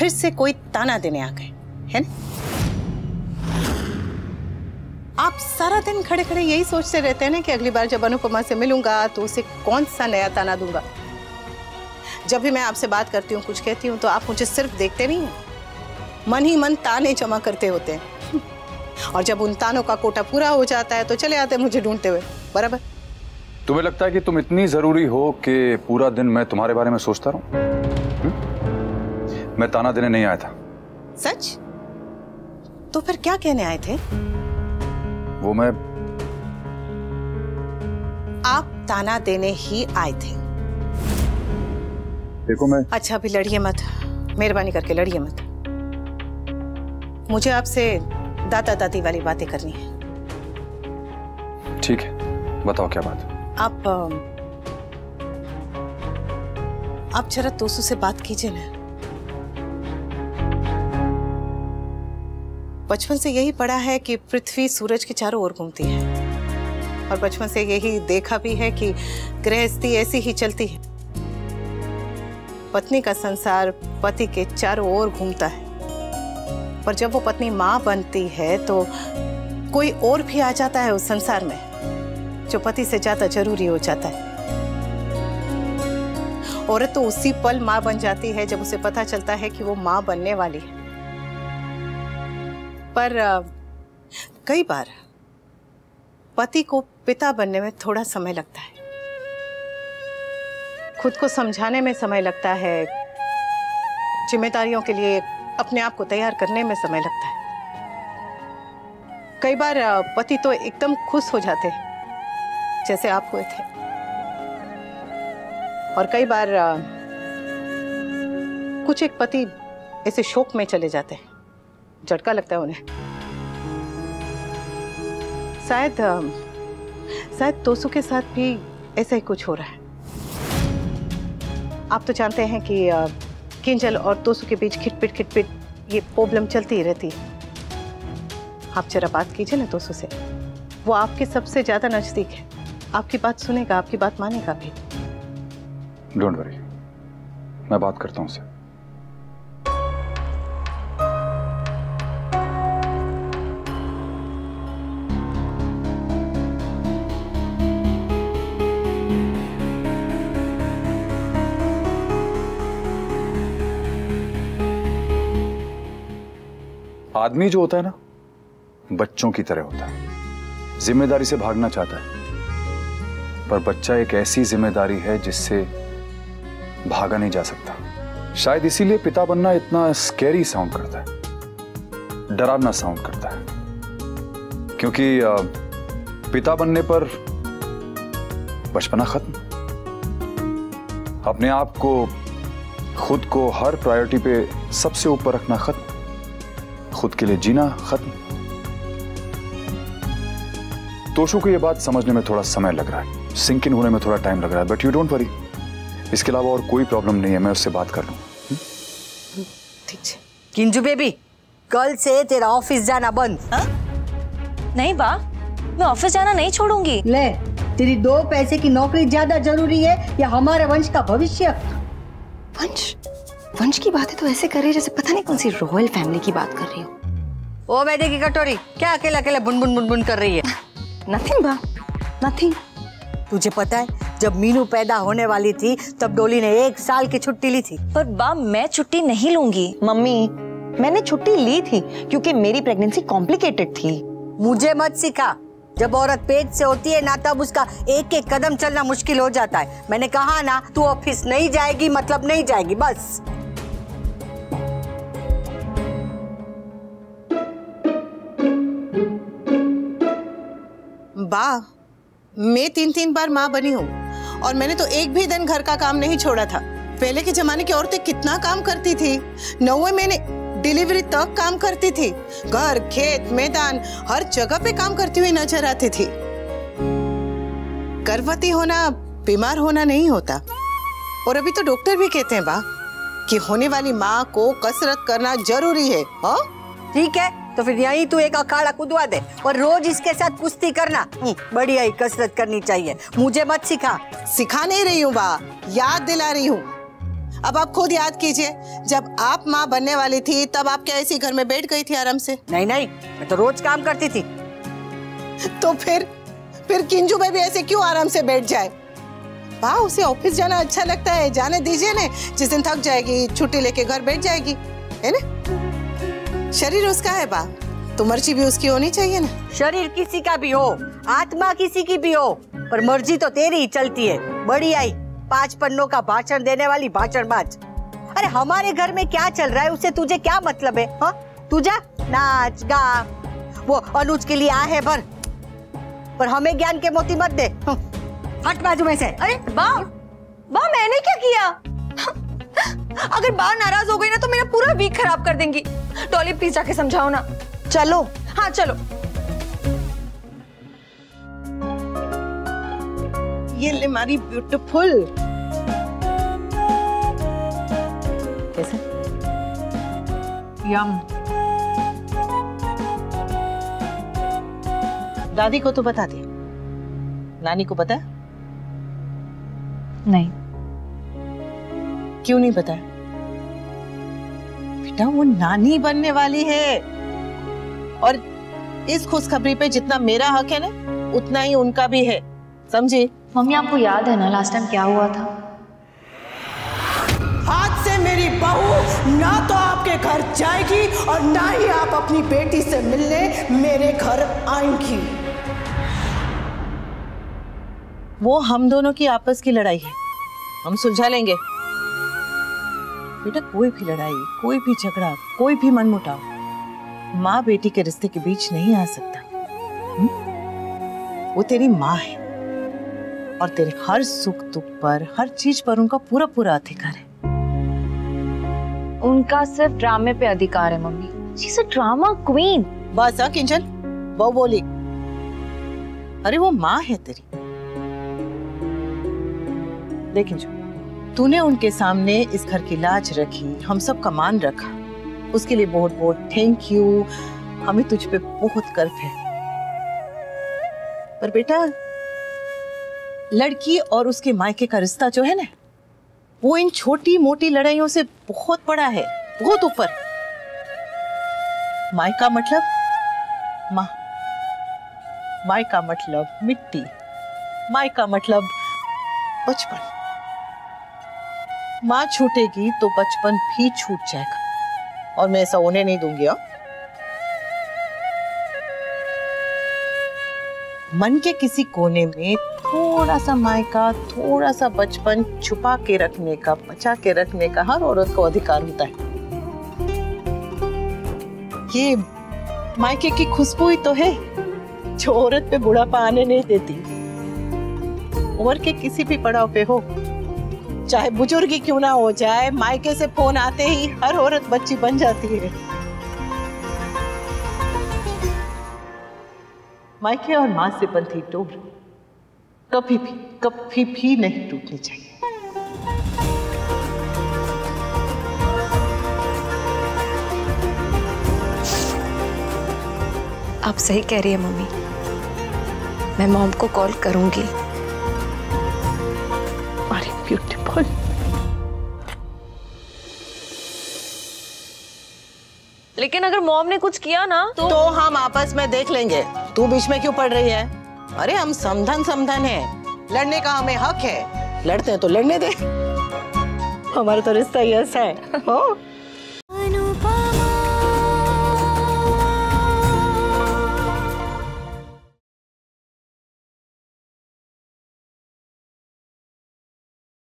फिर से कोई ताना देने आ गए, है ना? आप सारा दिन खड़े खड़े यही सोचते रहते हैं ना कि अगली बार जब अनुपमा से मिलूंगा तो उसे कौन सा नया ताना दूंगा। जब भी मैं आपसे बात करती हूँ, कुछ कहती हूँ, तो आप मुझे सिर्फ देखते नहीं हैं, मन ही मन ताने जमा करते होते हैं। और जब उन तानों का कोटा पूरा हो जाता है तो चले आते हैं मुझे ढूंढते हुए, बराबर? तुम्हें लगता है कि तुम इतनी जरूरी हो कि पूरा दिन मैं तुम्हारे बारे में सोचता रहूं? मैं ताना देने नहीं आया था। सच? तो फिर क्या कहने आए थे? वो मैं आप ताना देने ही आए थे। देखो मैं अच्छा अभी लड़िए मत, मेहरबानी करके लड़िए मत। मुझे आपसे दादा दादी वाली बातें करनी है। ठीक है, बताओ क्या बात है। आप जरा तोसू से बात कीजिए ना। बचपन से यही पढ़ा है कि पृथ्वी सूरज के चारों ओर घूमती है, और बचपन से यही देखा भी है कि गृहस्थी ऐसी ही चलती है। पत्नी का संसार पति के चारों ओर घूमता है, पर जब वो पत्नी मां बनती है तो कोई और भी आ जाता है उस संसार में जो पति से ज्यादा जरूरी हो जाता है। औरत तो उसी पल मां बन जाती है जब उसे पता चलता है कि वो मां बनने वाली है। पर कई बार पति को पिता बनने में थोड़ा समय लगता है, खुद को समझाने में समय लगता है, जिम्मेदारियों के लिए अपने आप को तैयार करने में समय लगता है। कई बार पति तो एकदम खुश हो जाते हैं जैसे आप हुए थे, और कई बार कुछ एक पति ऐसे शोक में चले जाते हैं, झटका लगता है उन्हें। शायद तोसू के साथ भी ऐसा ही कुछ हो रहा है। आप तो जानते हैं कि किंजल और तोसू के बीच खिटपिट ये प्रॉब्लम चलती ही रहती है। आप जरा बात कीजिए ना तोसू से, वो आपके सबसे ज्यादा नजदीक है, आपकी बात सुनेगा, आपकी बात मानेगा भी। डोंट वरी, मैं बात करता हूँ उससे। आदमी जो होता है ना, बच्चों की तरह होता है, जिम्मेदारी से भागना चाहता है, पर बच्चा एक ऐसी जिम्मेदारी है जिससे भागा नहीं जा सकता। शायद इसीलिए पिता बनना इतना स्कैरी साउंड करता है, डरावना साउंड करता है, क्योंकि पिता बनने पर बचपना खत्म, अपने आप को, खुद को हर प्रायोरिटी पे सबसे ऊपर रखना खत्म, खुद के लिए जीना खत्म। तोशु को यह बात समझने में थोड़ा समय लग रहा है, सिंक इन होने में थोड़ा टाइम लग रहा है, बट यू डोंट वरी, इसके अलावा और कोई प्रॉब्लम नहीं है, मैं उससे बात कर लूं। ठीक है किंजू बेबी, कल से तेरा ऑफिस जाना बंद। नहीं बा, मैं ऑफिस जाना नहीं छोड़ूंगी। ले, तेरी 2 पैसे की नौकरी ज्यादा जरूरी है या हमारे वंश का भविष्य? वंश की बातें तो ऐसे कर रही है जैसे पता नहीं कौन सी रॉयल फैमिली की बात कर रही हो। ओ मैदे की कटोरी, क्या अकेला अकेला बुन कर रही है? नथिंग बा, नथिंग। तुझे पता है जब मीनू पैदा होने वाली थी तब डोली ने 1 साल की छुट्टी ली थी। पर बा, मैं छुट्टी नहीं लूंगी। मम्मी, मैंने छुट्टी ली थी क्योंकि मेरी प्रेगनेंसी कॉम्प्लिकेटेड थी। मुझे मत सिखा, जब औरत पेट से होती है ना तब उसका एक एक कदम चलना मुश्किल हो जाता है। मैंने कहा ना, तू ऑफिस नहीं जाएगी मतलब नहीं जाएगी, बस। बा, मैं 3 बार माँ बनी हूँ और मैंने तो एक भी दिन घर का काम नहीं छोड़ा था। पहले के जमाने की औरतें कितना काम करती थी, 9वें महीने डिलीवरी तक काम करती थी, घर, खेत, मैदान, हर जगह पे काम करती हुई नजर आती थी। गर्भवती होना बीमार होना नहीं होता, और अभी तो डॉक्टर भी कहते हैं बा कि होने वाली माँ को कसरत करना जरूरी है। ठीक है, तो फिर यही तू एक अखाड़ा कुदवा दे और रोज इसके साथ कुश्ती करना। बढ़िया ही कसरत करनी चाहिए, मुझे मत सिखा। सिखा नहीं रही हूँ बा, याद दिला रही हूँ। अब आप खुद याद कीजिए, जब आप माँ बनने वाली थी तब आप क्या इसी घर में बैठ गई थी आराम से? नहीं नहीं, मैं तो रोज काम करती थी। तो फिर किंजू में भी ऐसे क्यों आराम से बैठ जाए? वाह, उसे ऑफिस जाना अच्छा लगता है, जाने दीजिए ना। जिस दिन थक जाएगी छुट्टी लेके घर बैठ जाएगी, है ना? शरीर उसका है बा, तो मर्जी भी उसकी होनी चाहिए ना। शरीर किसी का भी हो, आत्मा किसी की भी हो, पर मर्जी तो तेरी ही चलती है। बड़ी आई 5 पन्नों का भाषण देने वाली भाषणबाज। अरे हमारे घर में क्या चल रहा है उससे तुझे क्या मतलब है? हाँ, तू जा नाच गा, वो अनुज के लिए आ है भर, पर हमें ज्ञान के मोती मत दे। हट बाजू में से। अरे बा मैंने क्या किया? अगर बा नाराज हो गई ना तो मेरा पूरा वीक खराब कर देंगी। डॉली प्लीज जाके समझाओ ना। चलो। हाँ चलो। ये ले हमारी ब्यूटीफुल। कैसे? यम। दादी को तो बता दिया, नानी को पता है? नहीं। क्यों नहीं बताया? बेटा वो नानी बनने वाली है, और इस खुशखबरी पे जितना मेरा हक है ना उतना ही उनका भी है, समझी? मम्मी आपको याद है ना लास्ट टाइम क्या हुआ था? आज से मेरी बहू ना तो आपके घर जाएगी और ना ही आप अपनी बेटी से मिलने मेरे घर आएंगी। वो हम दोनों की आपस की लड़ाई है, हम सुलझा लेंगे। बेटा कोई भी लड़ाई, कोई भी झगड़ा, कोई भी मनमुटाव माँ बेटी के रिश्ते के बीच नहीं आ सकता। वो तेरी माँ है और तेरे हर सुख दुख पर, हर चीज पर उनका पूरा पूरा अधिकार है। उनका सिर्फ ड्रामे पे अधिकार है mummy. She is a drama queen. बस हाँ किंजल, वो बोली। अरे वो माँ है तेरी। लेकिन जो तूने उनके सामने इस घर की लाज रखी, हम सब का मान रखा, उसके लिए बहुत बहुत थैंक यू। हमें तुझ पे बहुत गर्व है। पर बेटा लड़की और उसके मायके का रिश्ता जो है ना, वो इन छोटी मोटी लड़ाइयों से बहुत बड़ा है, बहुत ऊपर। मायका मतलब माँ, मायका मतलब मिट्टी, मायका मतलब बचपन। माँ छूटेगी तो बचपन भी छूट जाएगा, और मैं ऐसा होने नहीं दूंगी। मन के किसी कोने में थोड़ा सा मायका, थोड़ा सा बचपन छुपा के रखने का, बचा के रखने का हर औरत को अधिकार होता है। ये मायके की खुशबू ही तो है जो औरत पे बुढ़ापा आने नहीं देती। उम्र के किसी भी पड़ाव पे हो, चाहे बुजुर्ग क्यों ना हो जाए, मायके से फोन आते ही हर औरत बच्ची बन जाती है। मायके और माँ से बंधी डोर कभी भी नहीं टूटनी चाहिए। आप सही कह रही है मम्मी, मैं मॉम को कॉल करूंगी। अरे ब्यूटीफुल। लेकिन अगर मॉम ने कुछ किया ना तो हम आपस में देख लेंगे। तू बीच में क्यों पड़ रही है? अरे हम समधन है, लड़ने का हमें हक है। लड़ते हैं तो लड़ने दे, हमारा तो रिश्ता ही ऐसा है।